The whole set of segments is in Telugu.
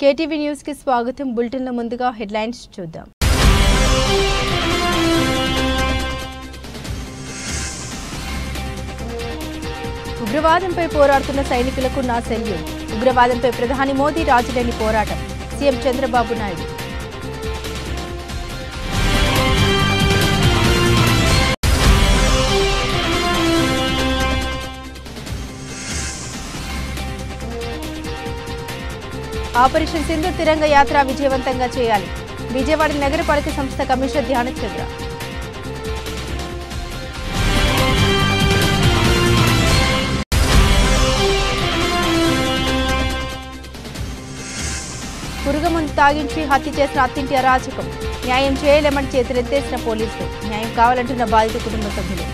కేటీవీ న్యూస్ కి స్వాగతం. బులెటిన్ లో ముందుగా హెడ్లైన్స్ చూద్దాం. ఉగ్రవాదంపై పోరాడుతున్న సైనికులకు నా సెల్యూట్. ఉగ్రవాదంపై ప్రధాని మోదీ రాజీలేని పోరాటం. సీఎం చంద్రబాబు నాయుడు. ఆపరేషన్ సింధూర్ తిరంగ యాత్ర విజయవంతంగా చేయాలి. విజయవాడ నగరపాలక సంస్థ కమిషనర్ ధ్యానచంద్ర. పురుగుమందు తాగించి హత్య చేసిన అత్తింటి అరాచకం. న్యాయం చేయలేమని చేతులెత్తేసిన పోలీసులు. న్యాయం కావాలంటున్న బాధిత కుటుంబ సభ్యులు.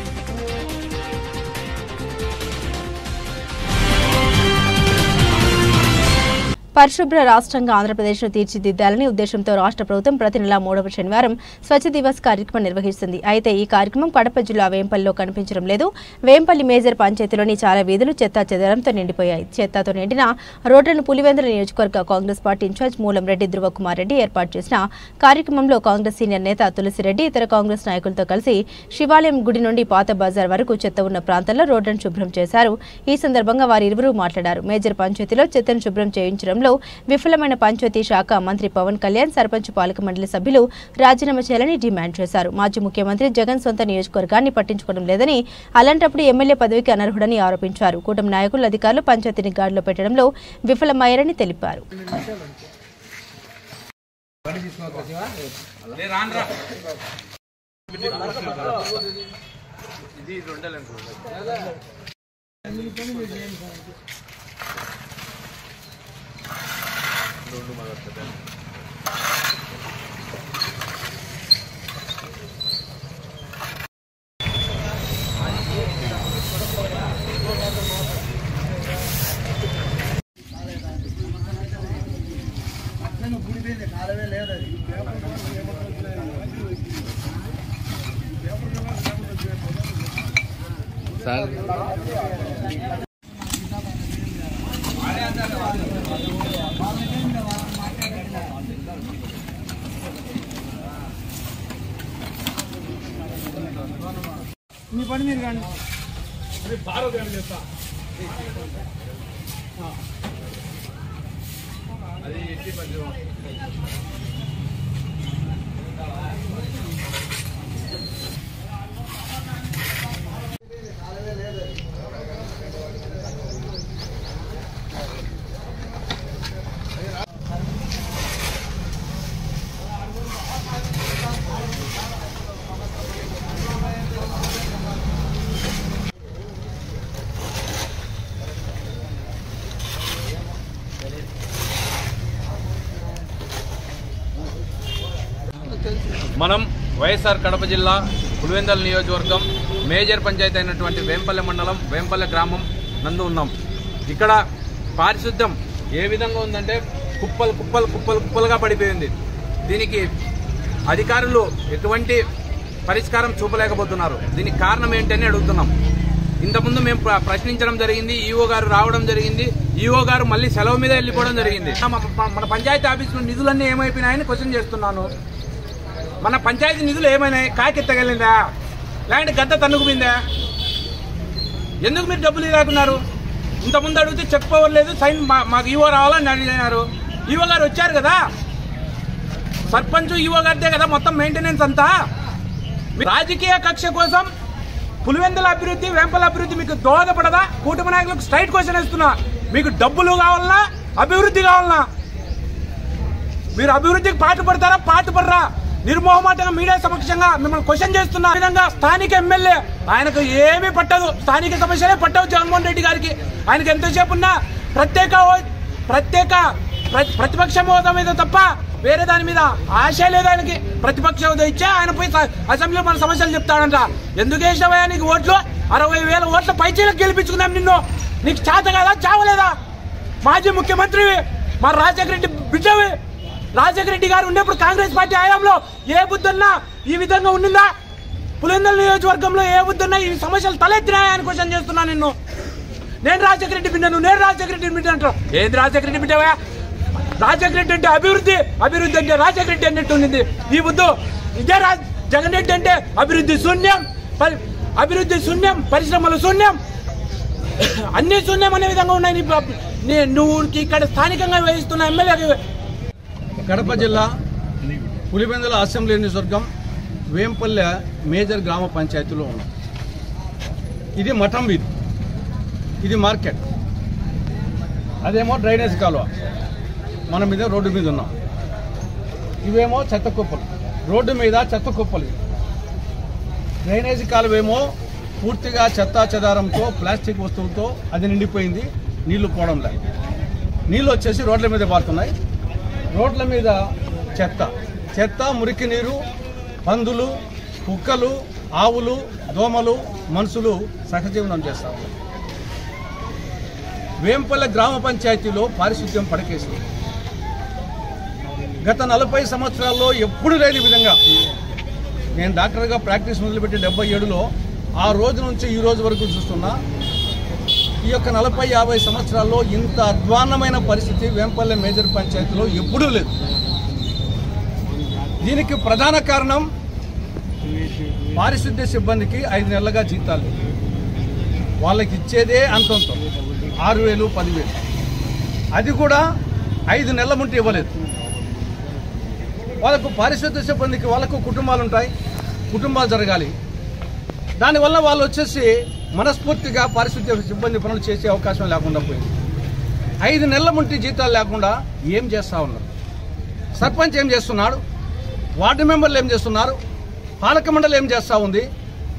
పరిశుభ్ర రాష్ట్రంగా ఆంధ్రప్రదేశ్ను తీర్చిదిద్దాలని ఉద్దేశంతో రాష్ట్ర ప్రభుత్వం ప్రతి నెల 3వ శనివారం స్వచ్ఛ దివస్ కార్యక్రమం నిర్వహిస్తుంది. అయితే ఈ కార్యక్రమం కడప జిల్లా వేంపల్లిలో కనిపించడం లేదు. వేంపల్లి మేజర్ పంచాయతీలోని చాలా వీధులు చెత్తా చెదారంతో నిండిపోయాయి. చెత్తతో నిండిన రోడ్లను పులివెందుల నియోజకవర్గ కాంగ్రెస్ పార్టీ ఇన్ఛార్జ్ మూలంరెడ్డి ధృవకుమార్ రెడ్డి ఏర్పాటు చేసిన కార్యక్రమంలో కాంగ్రెస్ సీనియర్ నేత తులసిరెడ్డి ఇతర కాంగ్రెస్ నాయకులతో కలిసి శివాలయం గుడి నుండి పాత బజార్ వరకు చెత్త ఉన్న ప్రాంతాల్లో రోడ్లను శుభ్రం చేశారు. ఈ సందర్భంగా వారిరువురు మాట్లాడారు. మేజర్ పంచాయతీలో చెత్తను శుభ్రం చేయించడంలో విఫలమైన పంచాయతీ శాఖ మంత్రి పవన్ కళ్యాణ్ సర్పంచ్ పాలక మండలి సభ్యులు రాజీనామా చేయాలని డిమాండ్ చేశారు. మాజీ ముఖ్యమంత్రి జగన్ సొంత నియోజకవర్గాన్ని పట్టించుకోవడం లేదని, అలాంటప్పుడు ఎమ్మెల్యే పదవికి అనర్హుడని ఆరోపించారు. కూటమి నాయకులు అధికారులు పంచాయతీని గాడిలో పెట్టడంలో విఫలమయ్యారని తెలిపారు. మీ పని మీరు కానీ బాగా చేస్తా అది ఎట్టి పని మనం వైఎస్ఆర్ కడప జిల్లా పులివెందుల నియోజకవర్గం మేజర్ పంచాయతీ అయినటువంటి వేంపల్లి మండలం వేంపల్లి గ్రామం నందు ఉన్నాం. ఇక్కడ పారిశుద్ధ్యం ఏ విధంగా ఉందంటే కుప్పలు కుప్పలు కుప్పలు కుప్పలుగా పడిపోయింది. దీనికి అధికారులు ఎటువంటి పరిష్కారం చూపలేకపోతున్నారు. దీనికి కారణం ఏంటని అడుగుతున్నాం. ఇంతకుముందు మేము ప్రశ్నించడం జరిగింది. ఈఓ గారు రావడం జరిగింది. ఈఓ గారు మళ్ళీ సెలవు మీద వెళ్ళిపోవడం జరిగింది. మన పంచాయతీ ఆఫీసులో నిధులన్నీ ఏమైపోయినాయని క్వశ్చన్ చేస్తున్నాను. మన పంచాయతీ నిధులు ఏమైనాయి? కాకెత్తగలిందా లేదంటే గద్ద తన్నుకుపోయిందా? ఎందుకు మీరు డబ్బులు ఇవ్వకున్నారు? ఇంతకుముందు అడిగితే చెక్ పవర్ లేదు, సైన్ మాకు ఈవో రావాలని అడిగినారు. ఈవో గారు వచ్చారు కదా, సర్పంచ్ ఈవో గారిదే కదా మొత్తం మెయింటెనెన్స్ అంతా. రాజకీయ కక్ష కోసం పులివెందుల అభివృద్ధి వేంపల్లి అభివృద్ధి మీకు దోహదపడదా? కూటమి నాయకులకు స్ట్రైట్ క్వశ్చన్ ఇస్తున్నా. మీకు డబ్బులు కావాలన్నా అభివృద్ధి కావాలన్నా? మీరు అభివృద్ధికి పాటుపడతారా పాటుపడరా? నిర్మోహమాటంగా మీడియా సమక్షంగా మిమ్మల్ని క్వశ్చన్ చేస్తున్న విధంగా స్థానిక ఎమ్మెల్యే ఆయనకు ఏమీ పట్టదు, స్థానిక సమస్యలే పట్టవు జగన్మోహన్ రెడ్డి గారికి. ఆయనకు ఎంతసేపు ఉన్నా ప్రతిపక్ష హోదా మీద తప్ప వేరే దాని మీద ఆశ లేదు ఆయనకి. ప్రతిపక్ష హోదా ఇచ్చే ఆయన పోయి అసెంబ్లీలో మన సమస్యలు చెప్తాడంట. ఎందుకు వేసినవయ్యా నీకు ఓట్లు? 60,000 ఓట్ల పైచీలకు గెలిపించుకున్నాం నిన్ను. నీకు చేత కదా చావలేదా? మాజీ ముఖ్యమంత్రివి, మా రాజశేఖర రెడ్డి బిడ్డవి. రాజశేఖర రెడ్డి గారు ఉండేప్పుడు కాంగ్రెస్ పార్టీ హయాంలో ఏ బుద్ధున్నా ఈ విధంగా ఉండిందా? పులివెందుల నియోజకవర్గంలో ఏ బుద్ధున్నా ఈ సమస్యలు తలెత్తినాయా అని క్వశ్చన్ చేస్తున్నా నిన్ను. నేను రాజశేఖర రెడ్డి బిడ్డను, నేను రాజశేఖర రెడ్డి బిడ్డ అంటారు. ఏది రాజశేఖర రెడ్డి బిడ్డవా? రాజశేఖర రెడ్డి అంటే అభివృద్ధి, అభివృద్ధి అంటే రాజశేఖర రెడ్డి అన్నట్టు ఉంది ఈ బుద్ధు. ఇదే జగన్ రెడ్డి అంటే అభివృద్ధి శూన్యం, అభివృద్ధి శూన్యం, పరిశ్రమలు శూన్యం, అన్ని శూన్యం అనే విధంగా ఉన్నాయి. నువ్వు ఇక్కడ స్థానికంగా వహిస్తున్న ఎమ్మెల్యే. కడప జిల్లా పులివెందుల అసెంబ్లీ నియోజకవర్గం వేంపల్లె మేజర్ గ్రామ పంచాయతీలో ఉన్నాం. ఇది మఠం వీధి, ఇది మార్కెట్, అదేమో డ్రైనేజ్ కాలువ. మనం మీద రోడ్డు మీద ఉన్నాం. ఇవేమో చెత్త కుప్పలు, రోడ్డు మీద చెత్త కుప్పలు. డ్రైనేజీ కాలువేమో పూర్తిగా చెత్తా చెదారంతో, ప్లాస్టిక్ వస్తువులతో అది నిండిపోయింది. నీళ్లు పోవడం లేదు. నీళ్ళు వచ్చేసి రోడ్ల మీద పారుతున్నాయి. రోడ్ల మీద చెత్త, మురికి నీరు, పందులు, కుక్కలు, ఆవులు, దోమలు, మనుషులు సహజీవనం చేస్తారు. వేంపల్లె గ్రామ పంచాయతీలో పారిశుద్ధ్యం పడకేసింది. గత 40 సంవత్సరాల్లో ఎప్పుడు లేని విధంగా, నేను డాక్టర్గా ప్రాక్టీస్ మొదలుపెట్టి 77లో ఆ రోజు నుంచి ఈ రోజు వరకు చూస్తున్నా. ఈ యొక్క 40-50 సంవత్సరాల్లో ఇంత అధ్వాన్నమైన పరిస్థితి వేంపల్లె మేజర్ పంచాయతీలో ఎప్పుడూ లేదు. దీనికి ప్రధాన కారణం పారిశుద్ధ్య సిబ్బందికి 5 నెలలుగా జీతాలు లేవు. వాళ్ళకి ఇచ్చేదే అంతంతో 6,000, 10,000. అది కూడా 5 నెలల ముందు ఇవ్వలేదు. వాళ్ళకు పారిశుద్ధ్య సిబ్బందికి వాళ్ళకు కుటుంబాలు ఉంటాయి, కుటుంబాలు జరగాలి. దానివల్ల వాళ్ళు వచ్చేసి మనస్ఫూర్తిగా పారిశుద్ధ్య సిబ్బంది పనులు చేసే అవకాశం లేకుండా పోయింది. 5 నెలల ముందు జీతాలు లేకుండా ఏం చేస్తూ ఉన్నారు? సర్పంచ్ ఏం చేస్తున్నాడు? వార్డు మెంబర్లు ఏం చేస్తున్నారు? పాలక మండలి ఏం చేస్తూ ఉంది?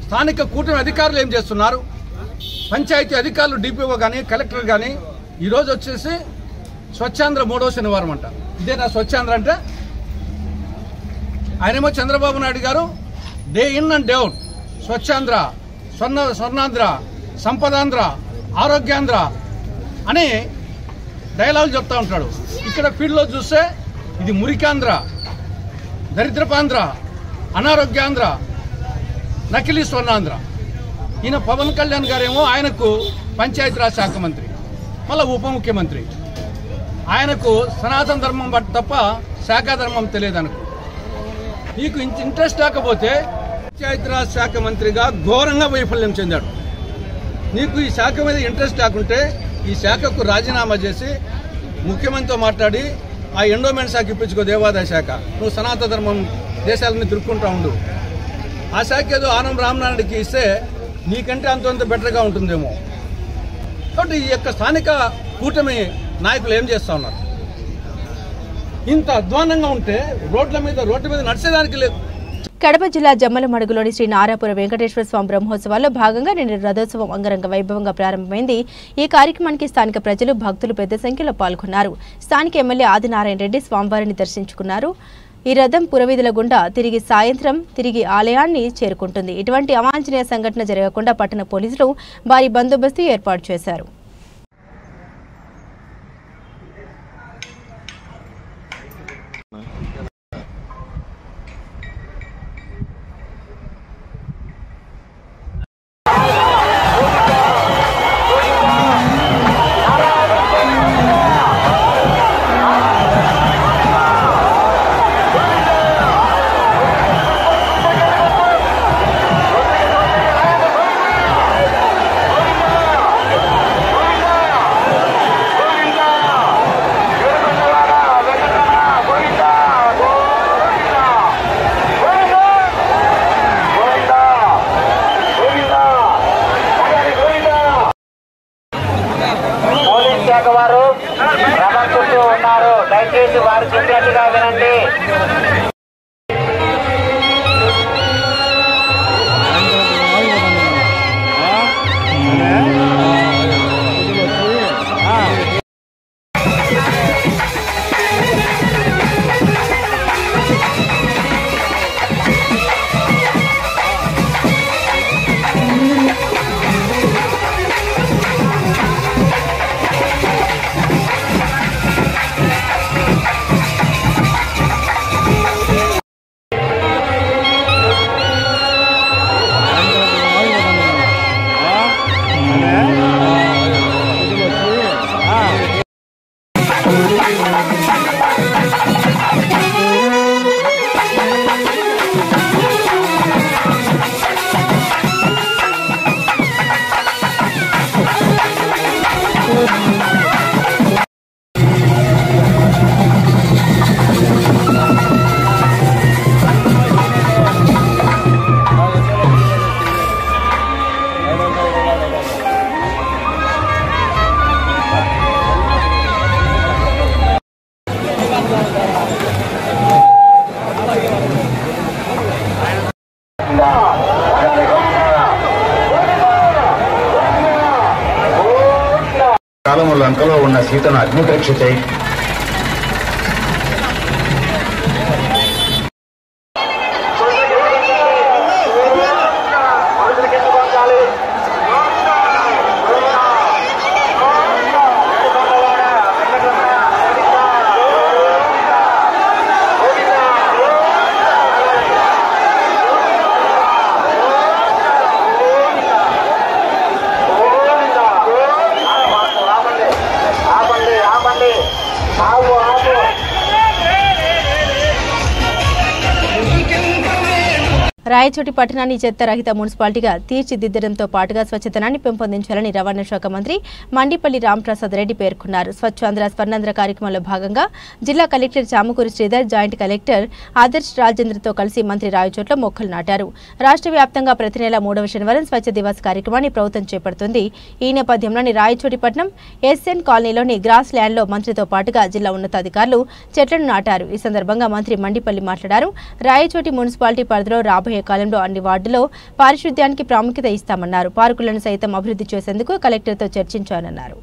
స్థానిక కూటమి అధికారులు ఏం చేస్తున్నారు? పంచాయతీ అధికారులు, డిపిఓ కానీ, కలెక్టర్ కానీ ఈరోజు వచ్చేసి స్వచ్ఛాంధ్ర 3వ శనివారం అంట. ఇదేనా స్వచ్ఛాంధ్ర అంటే? ఆయనేమో Chandrababu Naidu garu day in and day out Swachhandhra, Swarnandhra, Sampadandhra, Arogyandhra అని డైలాగులు చెప్తా ఉంటాడు. ఇక్కడ ఫీల్డ్లో చూస్తే ఇది మురికాంధ్ర, దరిద్రపాంధ్ర, అనారోగ్యాంధ్ర, నకిలీ స్వర్ణాంధ్ర. ఈయన పవన్ కళ్యాణ్ గారేమో ఆయనకు పంచాయతీరాజ్ శాఖ మంత్రి, మళ్ళీ ఉప ముఖ్యమంత్రి. ఆయనకు సనాతన ధర్మం తప్ప శాఖా ధర్మం తెలియదు అనుకో. నీకు ఇంట్రెస్ట్ లేకపోతే పంచాయతీరాజ్ శాఖ మంత్రిగా ఘోరంగా వైఫల్యం చెందాడు. నీకు ఈ శాఖ మీద ఇంట్రెస్ట్ లేకుంటే ఈ శాఖకు రాజీనామా చేసి ముఖ్యమంత్రితో మాట్లాడి ఆ ఎండోమెంట్ శాఖ ఇప్పించుకో, దేవాదాయ శాఖ. నువ్వు సనాతన ధర్మం దేశాలని తిరుక్కుంటా ఉండు. ఆ శాఖ ఏదో ఆనం రామనాయుడికి ఇస్తే నీకంటే అంతంత బెటర్గా ఉంటుందేమో. కాబట్టి ఈ యొక్క స్థానిక కూటమి నాయకులు ఏం చేస్తూ ఉన్నారు? ఇంత అధ్వానంగా ఉంటే రోడ్డు మీద నడిచేదానికి లేదు. కడప జిల్లా జమ్మలమడుగులోని శ్రీ నారాపుర వెంకటేశ్వర స్వామి బ్రహ్మోత్సవాల్లో భాగంగా నిన్న రథోత్సవం అంగరంగ వైభవంగా ప్రారంభమైంది. ఈ కార్యక్రమానికి స్థానిక ప్రజలు, భక్తులు పెద్ద సంఖ్యలో పాల్గొన్నారు. స్థానిక ఎమ్మెల్యే ఆదినారాయణ రెడ్డి స్వామివారిని దర్శించుకున్నారు. ఈ రథం పురవీధుల గుండా సాయంత్రం తిరిగి ఆలయాన్ని చేరుకుంటుంది. ఇటువంటి అవాంఛనీయ సంఘటన జరగకుండా పట్టణ పోలీసులు భారీ బందోబస్తు ఏర్పాటు చేశారు. వారు రథం చుట్టూ ఉన్నారు. దయచేసి వారు చెప్పినట్టుగా వినండి. కాలము లంకలో ఉన్న సీతను అగ్నిపరీక్ష చేయి. రాయచోటి పట్టణాన్ని చెత్త రహిత మున్సిపాలిటీగా తీర్చిదిద్దడంతో పాటుగా స్వచ్ఛతనాన్ని పెంపొందించాలని రవాణా శాఖ మంత్రి మండిపల్లి రాంప్రసాద్ రెడ్డి పేర్కొన్నారు. స్వచ్ఛాంధ్ర స్వర్ణాంధ్ర కార్యక్రమంలో భాగంగా జిల్లా collector Chamakuri Sridhar, joint collector Adarsh రాజేంద్రతో కలిసి మంత్రి రాయచోట్ల మొక్కలు నాటారు. రాష్ట్ర వ్యాప్తంగా ప్రతి నెల 3వ శనివారం స్వచ్ఛ దివస్ కార్యక్రమాన్ని ప్రభుత్వం చేపడుతుంది. ఈ నేపథ్యంలోని రాయచోటి పట్టణం ఎస్ఎన్ కాలనీలోని గ్రాస్ ల్యాండ్లో మంత్రితో పాటుగా జిల్లా ఉన్నతాధికారులు చెట్లను నాటారు. ఈ సందర్భంగా మంత్రి మండిపల్లి మాట్లాడారు. రాయచోటి మున్సిపాలిటీ పరిధిలో రాబోయే కాలంలో అన్ని వార్డుల్లో పారిశుద్ధ్యానికి ప్రాముఖ్యత ఇస్తామన్నారు. పార్కులను సైతం అభివృద్ధి చేసేందుకు కలెక్టర్తో చర్చించానన్నారు.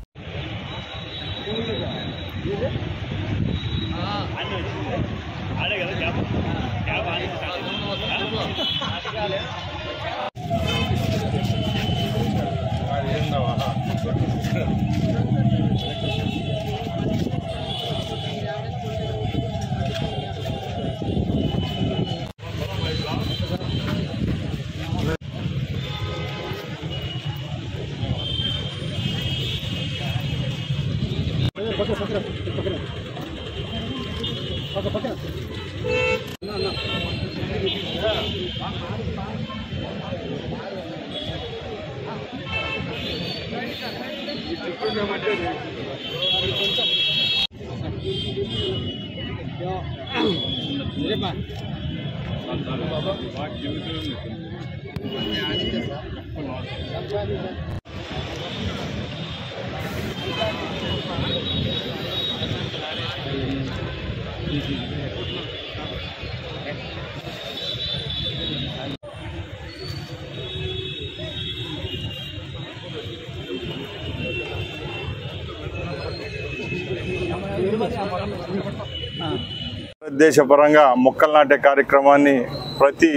దేశపరంగా మొక్కలు నాటే కార్యక్రమాన్ని ప్రతి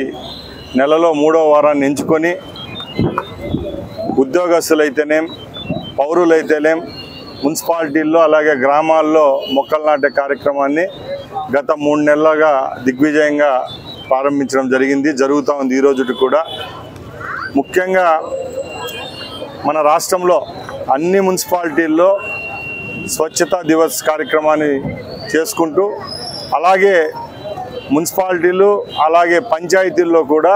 నెలలో 3వ వారాన్ని ఎంచుకొని ఉద్యోగస్తులైతేనేం, పౌరులైతేనేం, మున్సిపాలిటీల్లో అలాగే గ్రామాల్లో మొక్కలు నాటే కార్యక్రమాన్ని గత 3 నెలలుగా దిగ్విజయంగా ప్రారంభించడం జరుగుతూ ఉంది. ఈ రోజుకి కూడా ముఖ్యంగా మన రాష్ట్రంలో అన్ని మున్సిపాలిటీల్లో స్వచ్ఛతా దివస్ కార్యక్రమాన్ని చేసుకుంటూ అలాగే మున్సిపాలిటీలు అలాగే పంచాయతీల్లో కూడా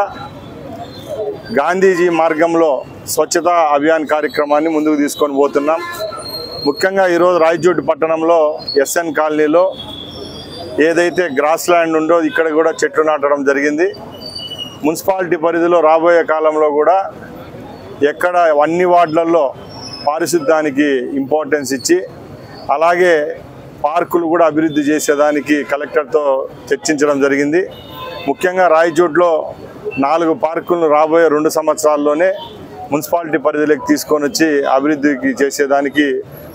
గాంధీజీ మార్గంలో స్వచ్ఛతా అభియాన్ కార్యక్రమాన్ని ముందుకు తీసుకొని పోతున్నాం. ముఖ్యంగా ఈరోజు రాయచోటి పట్టణంలో ఎస్ఎన్ కాలనీలో ఏదైతే గ్రాస్ ల్యాండ్ ఉందో ఇక్కడ కూడా చెట్లు నాటడం జరిగింది. మున్సిపాలిటీ పరిధిలో రాబోయే కాలంలో కూడా ఎక్కడ అన్ని వార్డులలో పారిశుద్ధ్యానికి ఇంపార్టెన్స్ ఇచ్చి అలాగే పార్కులు కూడా అభివృద్ధి చేసేదానికి కలెక్టర్తో చర్చించడం జరిగింది. ముఖ్యంగా రాయచోట్లో 4 పార్కులను రాబోయే 2 సంవత్సరాల్లోనే మున్సిపాలిటీ పరిధిలోకి తీసుకొని వచ్చి అభివృద్ధికి చేసేదానికి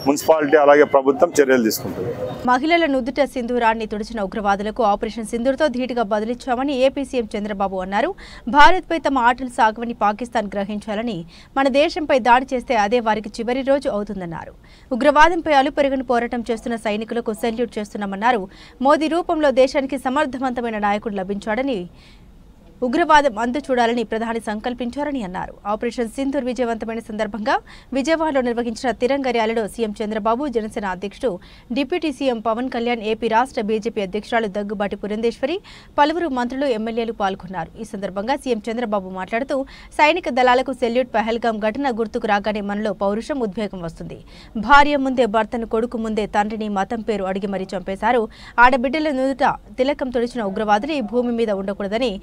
మున్సిపాలిటీ అలాగే ప్రభుత్వం చర్యలు తీసుకుంటుంది. మహిళల నుదుట సింధూరాన్ని తుడిచిన ఉగ్రవాదులకు ఆపరేషన్ సింధూర్తో ధీటుగా బదిలిచ్చామని ఏపీ సీఎం చంద్రబాబు అన్నారు. భారత్పై తమ ఆటలు సాగవని పాకిస్తాన్ గ్రహించాలని, మన దేశంపై దాడి చేస్తే అదే వారికి చివరి రోజు అవుతుందన్నారు. ఉగ్రవాదంపై అలుపెరుగని పోరాటం చేస్తున్న సైనికులకు సెల్యూట్ చేస్తున్నామన్నారు. మోదీ రూపంలో దేశానికి సమర్థవంతమైన నాయకుడు లభించాడని, ఉగ్రవాదం అంతు చూడాలని ప్రధాని సంకల్పించారని అన్నారు. ఆపరేషన్ సింధూర్ విజయవంతమైన సందర్భంగా విజయవాడలో నిర్వహించిన తిరంగ ర్యాలీలో సీఎం చంద్రబాబు, జనసేన అధ్యక్షుడు deputy CM Pawan Kalyan, AP రాష్ట్ర బీజేపీ అధ్యక్షురాలు దగ్గుబాటి పురంధేశ్వరి, పలువురు మంత్రులు, ఎమ్మెల్యేలు పాల్గొన్నారు. ఈ సందర్భంగా సీఎం చంద్రబాబు మాట్లాడుతూ సైనిక దళాలకు సెల్యూట్. పహల్గాం ఘటన గుర్తుకు రాగానే మనలో పౌరుషం, ఉద్వేగం వస్తుంది. భార్య ముందే భర్తను, కొడుకు ముందే తండ్రిని మతం పేరు అడిగి మరీ చంపేశారు. ఆడబిడ్డల నుదుట తిలకం తుడిచిన ఉగ్రవాదులు ఈ భూమి మీద ఉండకూడదని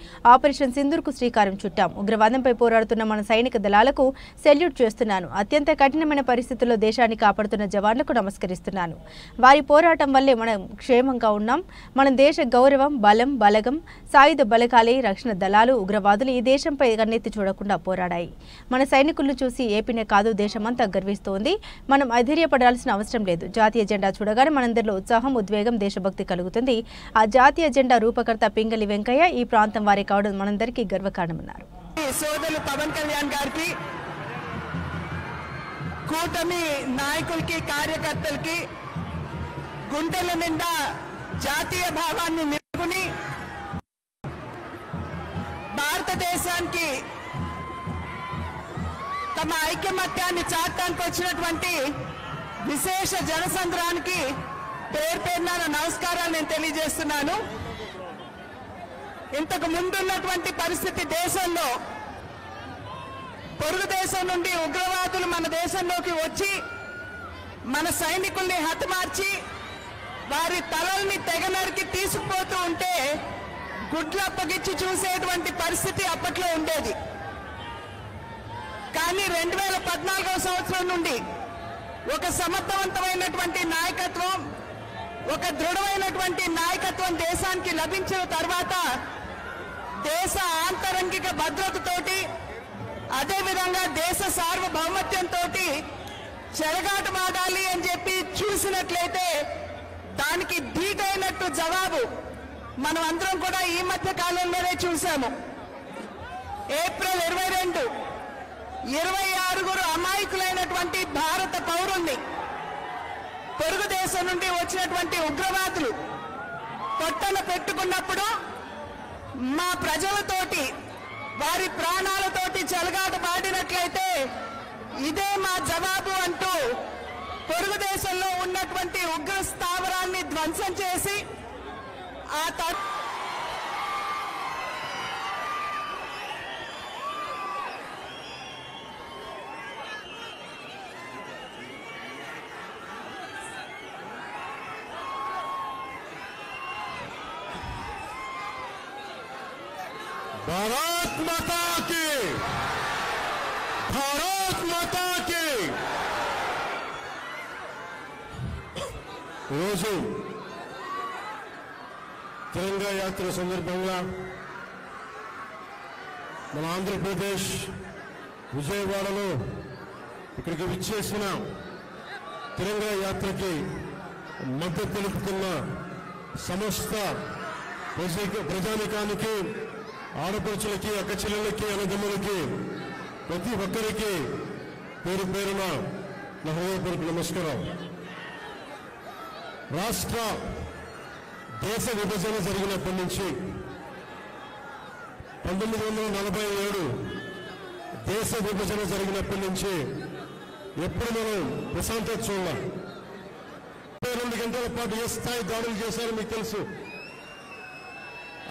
ఆపరేషన్ సింధూర్కు శ్రీకారం చుట్టాం. ఉగ్రవాదంపై పోరాడుతున్న మన సైనిక దళాలకు సెల్యూట్ చేస్తున్నాను. అత్యంత కఠినమైన పరిస్థితుల్లో దేశాన్ని కాపాడుతున్న జవాన్లకు నమస్కరిస్తున్నాను. వారి పోరాటం వల్లే మనం క్షేమంగా ఉన్నాం. మన దేశ గౌరవం, బలం, బలగం, సాయుధ బలగాలే రక్షణ దళాలు, ఉగ్రవాదులు ఈ దేశంపై కన్నెత్తి చూడకుండా పోరాడాయి. మన సైనికులను చూసి ఏపీనే కాదు దేశమంతా గర్విస్తోంది. మనం అధైర్యపడాల్సిన అవసరం లేదు. జాతీయ జెండా చూడగానే మనందరిలో ఉత్సాహం, ఉద్వేగం, దేశభక్తి కలుగుతుంది. ఆ జాతీయ జెండా రూపకర్త పింగళి వెంకయ్య ఈ ప్రాంతం వారి కావడం మనందరికీ గర్వకారణమన్నారు. సోదరులు పవన్ కళ్యాణ్ గారికి, కూటమి నాయకులకి, కార్యకర్తలకి గుంటల నిండా జాతీయ భావాన్ని నింపుకుని భారతదేశానికి తమ ఐకమత్యాన్ని చాటడానికి వచ్చినటువంటి విశేష జనసంద్రానికి పేరు పేరున నమస్కారాలు నేను తెలియజేస్తున్నాను. ఇంతకు ముందున్నటువంటి పరిస్థితి దేశంలో పొరుగు దేశం నుండి ఉగ్రవాదులు మన దేశంలోకి వచ్చి మన సైనికుల్ని హతమార్చి వారి తలల్ని తెగనరికి తీసుకుపోతూ ఉంటే గుడ్లప్పగిచ్చి చూసేటువంటి పరిస్థితి అప్పట్లో ఉండేది. కానీ 2014వ సంవత్సరం నుండి ఒక సమర్థవంతమైనటువంటి నాయకత్వం, ఒక దృఢమైనటువంటి నాయకత్వం దేశానికి లభించిన తర్వాత దేశ ఆంతరంగిక భద్రతతోటి, అదేవిధంగా దేశ సార్వభౌమత్యంతో చెలగాటమాడాలి అని చెప్పి చూసినట్లయితే దానికి ధీటైనట్టు జవాబు మనం అందరం కూడా ఈ మధ్య కాలంలోనే చూసాము. ఏప్రిల్ 22 26 అమాయకులైనటువంటి భారత పౌరుల్ని పొరుగు దేశం నుండి వచ్చినటువంటి ఉగ్రవాదులు పొట్టన పెట్టుకున్నప్పుడు మా ప్రజలతోటి వారి ప్రాణాలతోటి చెలగాటమాడినట్లయితే ఇదే మా జవాబు అంటూ పొరుగు దేశంలో ఉన్నటువంటి ఉగ్ర స్థావరాన్ని ధ్వంసం చేసి ఆ भारत माता की, भारत माता की। రోజు తిరంగా యాత్ర సందర్భంగా మన ఆంధ్రప్రదేశ్ విజయవాడలో ఇక్కడికి విచ్చేసిన తిరంగా యాత్రకి మద్దతు తెలుపుతున్న సమస్త ప్రజానికానికి, ఆడపడుచులకి, అక్కచెల్లెళ్ళకి, అన్నదమ్ములకి, ప్రతి ఒక్కరికి పేరు పేరున నా హృదయపూర్వక నమస్కారం. రాష్ట్ర దేశ విభజన జరిగినప్పటి నుంచి 1947 దేశ విభజన జరిగినప్పటి నుంచి ఎప్పుడు మనం ప్రశాంతత చూడాలి. 22 గంటల పాటు ఏ స్థాయి దాడులు చేశారో మీకు తెలుసు.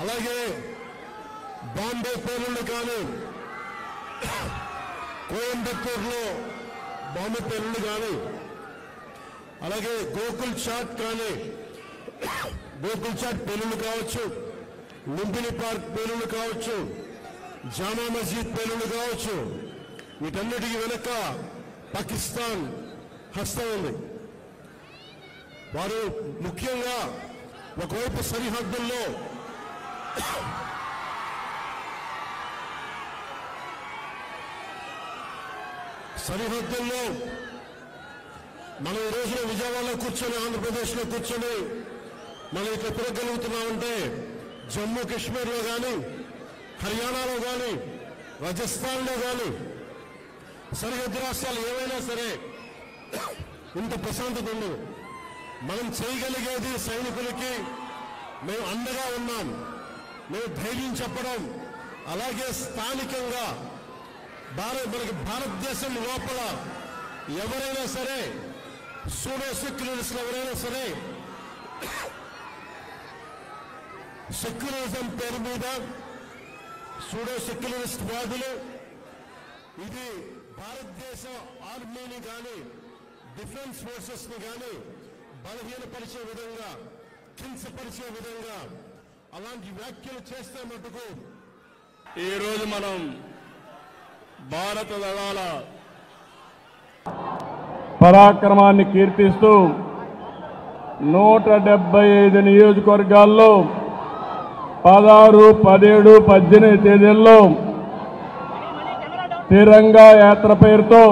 అలాగే బాంబే పేలుళ్లు కానీ, కోయంబత్తూరులో బాంబే పేలుళ్లు కానీ, అలాగే గోకుల్ చాట్ కానీ, గోకుల్ చాట్ పేలుళ్లు కావచ్చు, లుంబిని పార్క్ పేలుళ్లు కావచ్చు, జామా మస్జిద్ పేలుళ్లు కావచ్చు, వీటన్నిటికీ వెనక పాకిస్తాన్ హస్తం ఉంది. వారు ముఖ్యంగా ఒకవైపు సరిహద్దుల్లో మనం ఈ రోజున విజయవాడలో కూర్చొని, ఆంధ్రప్రదేశ్లో కూర్చొని మనం ఇట్లా తిరగలుగుతున్నామంటే జమ్మూ కాశ్మీర్లో కానీ, హర్యానాలో కానీ, రాజస్థాన్లో కానీ, సరిహద్దు రాష్ట్రాలు ఏవైనా సరే ఇంత ప్రశాంతత ఉండదు. మనం చేయగలిగేది సైనికులకి మేము అండగా ఉన్నాం, మేము ధైర్యం చెప్పడం, అలాగే స్థానికంగా మనకి భారతదేశం లోపల ఎవరైనా సరే సూడో సెక్యులరిస్టులు ఎవరైనా సరే సెక్యులరిజం పేరు మీద సూడో సెక్యులరిస్ట్ వాదులు ఇది భారతదేశ ఆర్మీని కానీ, డిఫెన్స్ ఫోర్సెస్ ని కానీ బలహీనపరిచే విధంగా, కించపరిచే విధంగా అలాంటి వ్యాఖ్యలు చేస్తే మటుకు ఈరోజు మనం భారత దళాల పరాక్రమాన్ని కీర్తిస్తూ 175 నియోజకవర్గాల్లో 16, 17, 18 తేదీల్లో తిరంగా యాత్ర పేరుతో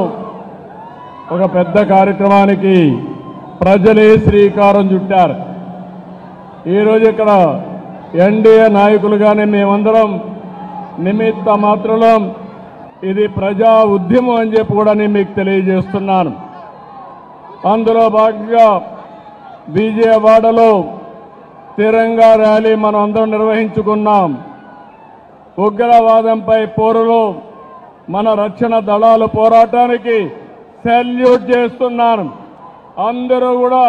ఒక పెద్ద కార్యక్రమానికి ప్రజలే శ్రీకారం చుట్టారు. ఈరోజు ఇక్కడ ఎన్డీఏ నాయకులుగానే మేమందరం నిమిత్త మాత్రులం. ఇది ప్రజా ఉద్యమం అని చెప్పి కూడా నేను మీకు తెలియజేస్తున్నాను. అందులో భాగంగా విజయవాడలో తిరంగా ర్యాలీ మనం అందరం నిర్వహించుకున్నాం. ఉగ్రవాదంపై పోరులో మన రక్షణ దళాల పోరాటానికి సెల్యూట్ చేస్తున్నాను. అందరూ కూడా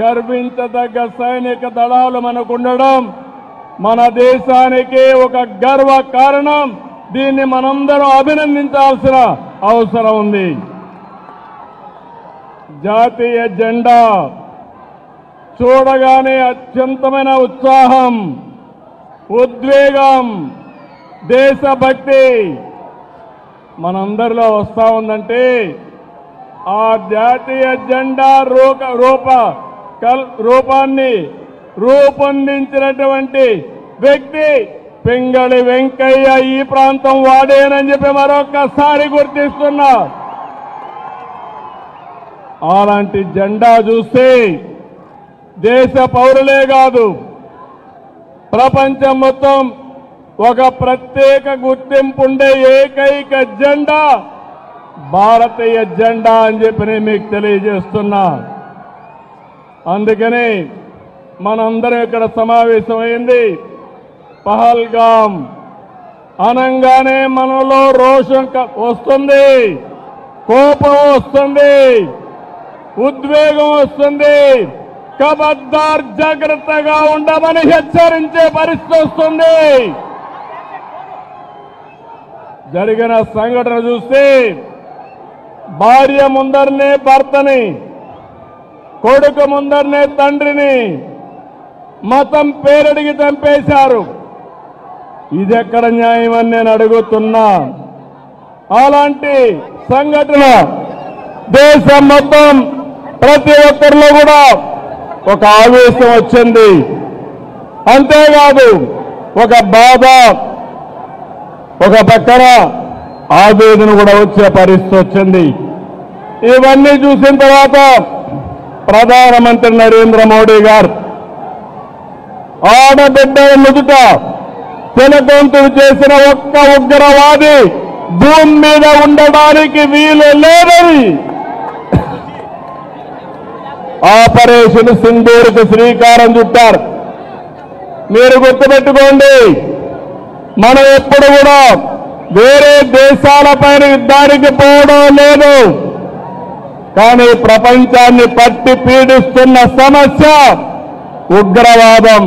గర్వించదగ్గ సైనిక దళాలు మనకు ఉండడం మన దేశానికి ఒక గర్వ కారణం. దీన్ని మనందరం అభినందించాల్సిన అవసరం ఉంది. జాతీయ జెండా చూడగానే అత్యంతమైన ఉత్సాహం, ఉద్వేగం, దేశభక్తి మనందరిలో వస్తా ఉందంటే ఆ జాతీయ జెండా రూపాన్ని రూపొందించినటువంటి వ్యక్తి పింగళి వెంకయ్య ఈ ప్రాంతం వాడేనని చెప్పి మరొక్కసారి గుర్తిస్తున్నా. అలాంటి జెండా చూస్తే దేశ పౌరులే కాదు ప్రపంచం మొత్తం ఒక ప్రత్యేక గుర్తింపు ఉండే ఏకైక జెండా భారతీయ జెండా అని చెప్పి నేను మీకు తెలియజేస్తున్నా. అందుకని మనందరం ఇక్కడ సమావేశమైంది. పహల్గాం అనంగానే మనలో రోషం వస్తుంది, కోపం వస్తుంది, ఉద్వేగం వస్తుంది. ఖబర్దార్ జాగ్రత్తగా ఉండమని హెచ్చరించే పరిస్థితి వస్తుంది. జరిగిన సంఘటన చూస్తే భార్య ముందరనే భర్తని, కొడుకు ముందరనే తండ్రిని మతం పేరడిగి చంపేశారు. ఇదెక్కడ న్యాయం అని నేను అడుగుతున్నా. అలాంటి సంఘటన దేశం మొత్తం ప్రతి ఒక్కరిలో కూడా ఒక ఆవేశం వచ్చింది. అంతేకాదు ఒక బాధ, ఒక పక్కన ఆవేదన కూడా వచ్చే పరిస్థితి వచ్చింది. ఇవన్నీ చూసిన తర్వాత ప్రధానమంత్రి నరేంద్ర మోడీ గారు ఆడబిడ్డల నుదుట తిలకంతులు చేసిన ఒక్క ఉగ్రవాది భూమి మీద ఉండడానికి వీలు లేదని ఆపరేషన్ సింధూర్కు శ్రీకారం చుట్టారు. మీరు గుర్తుపెట్టుకోండి, మనం ఎప్పుడు కూడా వేరే దేశాలపైన యుద్ధానికి పోవడం లేదు. కానీ ప్రపంచాన్ని పట్టి పీడిస్తున్న సమస్య ఉగ్రవాదం.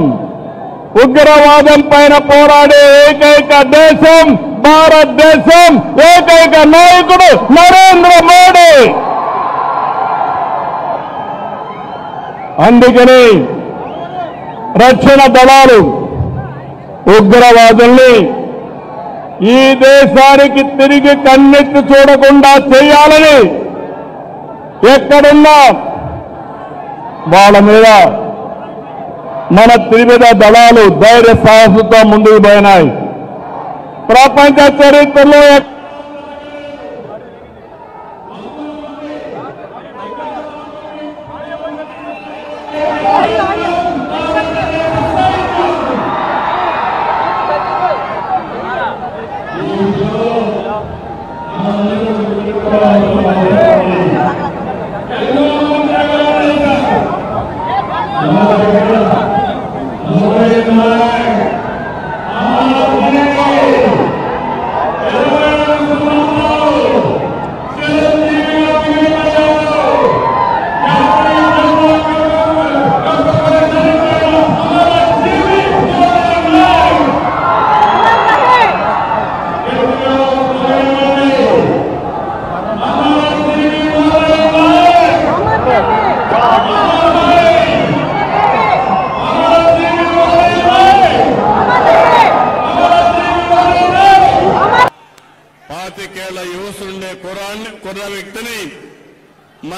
ఉగ్రవాదం పైన పోరాడే ఏకైక దేశం భారతదేశం, ఏకైక నాయకుడు నరేంద్ర మోడీ. అందుకని రక్షణ దళాలు ఉగ్రవాదుల్ని ఈ దేశానికి తిరిగి కన్నెత్తి చూడకుండా చేయాలని ఎక్కడున్నా వాళ్ళ మీద మన త్రివిధ దళాలు ధైర్య సాహసంతో ముందుకు పోయినాయి. ప్రపంచ చరిత్రలో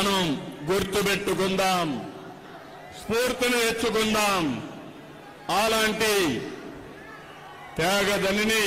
మనం గుర్తుపెట్టుకుందాం, స్ఫూర్తిని తెచ్చుకుందాం. అలాంటి త్యాగదనిని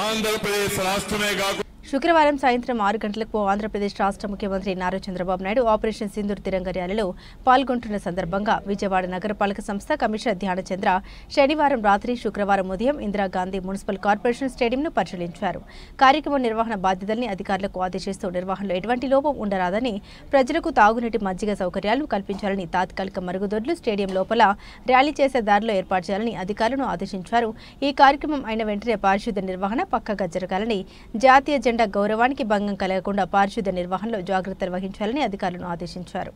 ఆంధ్రప్రదేశ్ రాష్ట్రమే కాకుండా శుక్రవారం సాయంత్రం 6 గంటలకు ఆంధ్రప్రదేశ్ రాష్ట్ర ముఖ్యమంత్రి నారా చంద్రబాబు నాయుడు ఆపరేషన్ సింధూర్ తిరంగ ర్యాలీలో పాల్గొంటున్న సందర్భంగా విజయవాడ నగరపాలక సంస్థ కమిషనర్ ధ్యానచంద్ర శనివారం రాత్రి శుక్రవారం ఉదయం ఇందిరాగాంధీ మున్సిపల్ కార్పొరేషన్ స్టేడియంను పరిశీలించారు. కార్యక్రమం నిర్వహణ బాధ్యతల్ని అధికారులకు ఆదేశిస్తూ నిర్వహణలో ఎటువంటి లోపం ఉండరాదని, ప్రజలకు తాగునీటి మజ్జిగ సౌకర్యాలు కల్పించాలని, తాత్కాలిక మరుగుదొడ్లు స్టేడియం లోపల ర్యాలీ చేసే దారిలో ఏర్పాటు చేయాలని అధికారులను ఆదేశించారు. ఈ కార్యక్రమం అయిన వెంటనే పారిశుద్ధ్య నిర్వహణ పక్కగా జరగాలని, జాతీయ జెండా గౌరవానికి భంగం కలగకుండా పారిశుద్ధ్య నిర్వహణలో జాగ్రత్తలు వహించాలని అధికారులను ఆదేశించారు.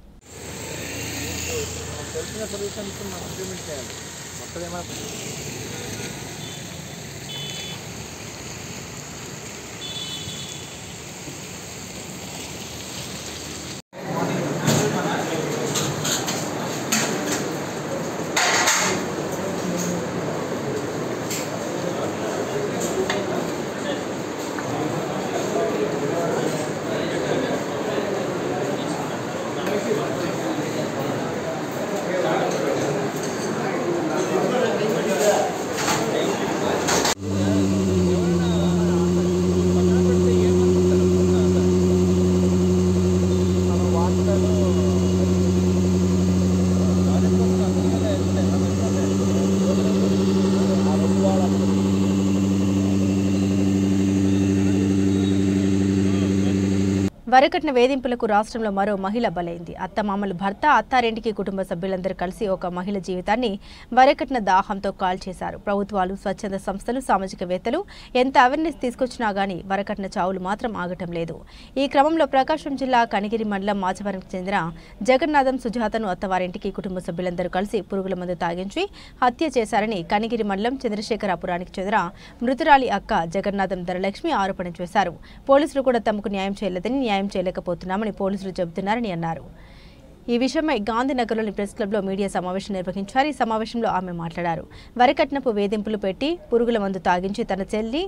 వరకట్న వేధింపులకు రాష్ట్రంలో మరో మహిళ బలైంది. అత్తమామలు భర్త, అత్తారింటికి కుటుంబ సభ్యులందరూ కలిసి ఒక మహిళ జీవితాన్ని వరకట్న దాహంతో కాల్చేశారు. ప్రభుత్వాలు, స్వచ్ఛంద సంస్థలు, సామాజికవేత్తలు ఎంత అవేర్నెస్ తీసుకొచ్చినా గానీ వరకట్న చావులు మాత్రం ఆగటం లేదు. ఈ క్రమంలో ప్రకాశం జిల్లా కనిగిరి మండలం మాచవరంకు చెందిన జగన్నాథం సుజాతను అత్తవారింటికి కుటుంబ సభ్యులందరూ కలిసి పురుగుల మందు తాగించి హత్య చేశారని కనిగిరి మండలం చంద్రశేఖరాపురానికి చెందిన మృతురాలి అక్క జగన్నాథం ధనలక్ష్మి ఆరోపణ చేశారు. పోలీసులు కూడా తమకు న్యాయం చేయలేదని, న్యాయం చేయలేకపోతున్నామని పోలీసులు చెబుతున్నారని అన్నారు. ఈ విషయమై గాంధీనగర్లోని ప్రెస్ క్లబ్లో మీడియా సమావేశం నిర్వహించారు. ఈ సమావేశంలో ఆమె మాట్లాడారు. వరకట్నపు వేధింపులు పెట్టి పురుగుల మందు తాగించి తన చెల్లి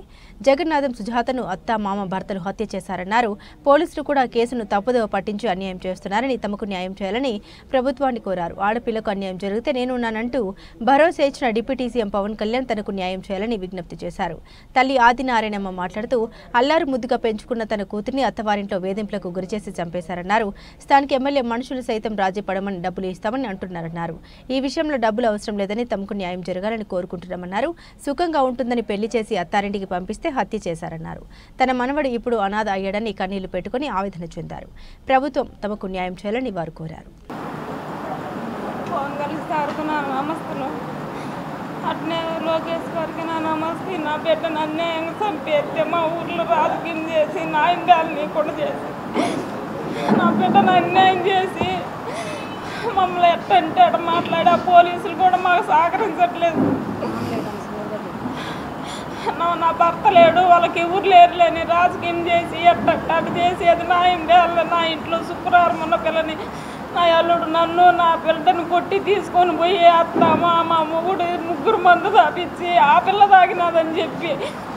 జగన్నాథం సుజాతను అత్త, మామ, భర్తలు హత్య చేశారన్నారు. పోలీసులు కూడా కేసును తప్పుదోవ పట్టించి అన్యాయం చేస్తున్నారని, తమకు న్యాయం చేయాలని ప్రభుత్వాన్ని కోరారు. ఆడపిల్లకు అన్యాయం జరిగితే నేనున్నానంటూ భరోసా ఇచ్చిన డిప్యూటీ సీఎం పవన్ కళ్యాణ్ తనకు న్యాయం చేయాలని విజ్ఞప్తి చేశారు. తల్లి ఆదినారాయణమ్మ మాట్లాడుతూ అల్లారు ముద్దుగా పెంచుకున్న తన కూతుర్ని అత్తవారింట్లో వేధింపులకు గురిచేసి చంపేశారన్నారు. స్థానిక ఎమ్మెల్యే మనుషులు సైతం రాజీ పడమని, డబ్బులు ఇస్తామని అంటున్నారన్నారు. ఈ విషయంలో డబ్బులు అవసరం లేదని, తమకు న్యాయం జరగాలని కోరుకుంటున్నామన్నారు. సుఖంగా ఉంటుందని పెళ్లి చేసి అత్తారింటికి పంపిస్తే హత్య చేశారన్నారు. తన మనవడు ఇప్పుడు అనాథ అయ్యాడని కన్నీళ్లు పెట్టుకుని ఆవేదన చెందారు. ప్రభుత్వం తమకు న్యాయం చేయాలని వారు కోరారు. అట్నే లోకేష్ గారికి నా నమస్తే. నా బిడ్డను అన్యాయంగా చంపేస్తే మా ఊర్లో రాజకీయం చేసి నా ఇండాలు లేకుండా చేసి నా బిడ్డను అన్యాయం చేసి మమ్మల్ని ఎట్టంటే అట్ట మాట్లాడి ఆ పోలీసులు కూడా మాకు సహకరించట్లేదు. నా భర్త లేడు, వాళ్ళకి ఎవరు లేరులేని రాజకీయం చేసి ఎట్టట్టు చేసేది నా ఇండియాలో. నా ఇంట్లో శుక్రవారం ఉన్న పిల్లని నా అల్లుడు నన్ను నా బిడ్డను కొట్టి తీసుకొని పోయి అత్త, మా మొగుడు ముగ్గురు మందు తాపించి ఆ పిల్ల తాగినదని చెప్పి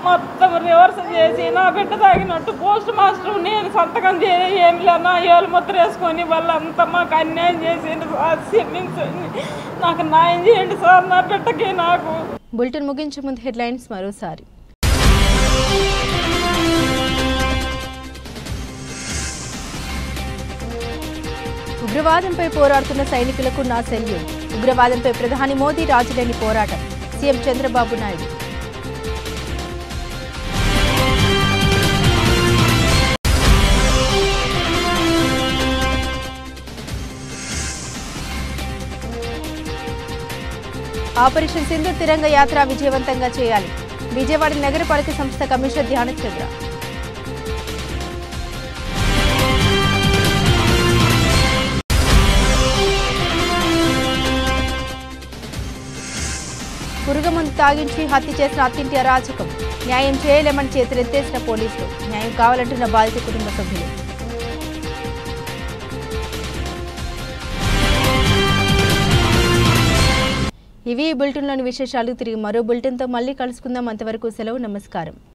మొత్తం రివర్స్ చేసి నా బిడ్డ తాగినట్టు పోస్ట్ మాస్టర్ నేను సంతకం ఏమి లే నా ఏళ్ళు ముద్ర వేసుకొని వాళ్ళంతా మాకు అన్యాయం చేసేయండి సార్, క్షమించండి, నాకు న్యాయం చేయండి సార్ నా బిడ్డకి. నాకు బులెటిన్ ముగించే ముందు హెడ్లైన్స్ మరోసారి. ఉగ్రవాదంపై పోరాడుతున్న సైనికులకు నా సెల్యూట్. ఉగ్రవాదంపై ప్రధాని మోదీ రాజీలేని పోరాటం, సీఎం చంద్రబాబు నాయుడు. ఆపరేషన్ సింధూర్ తిరంగ యాత్ర విజయవంతంగా చేయాలి, విజయవాడ నగరపాలక సంస్థ కమిషనర్ ధ్యానచంద్ర. పురుగుమందు తాగించి హత్య చేసిన అత్తింటి అరాచకం, న్యాయం చేయలేమని చేతులెత్తేసిన పోలీసులు, న్యాయం కావాలంటున్న బాధిత కుటుంబ సభ్యులు. ఇవి బులెటిన్లోని విశేషాలు. తిరిగి మరో బులెటిన్తో మళ్ళీ కలుసుకుందాం. అంతవరకు సెలవు, నమస్కారం.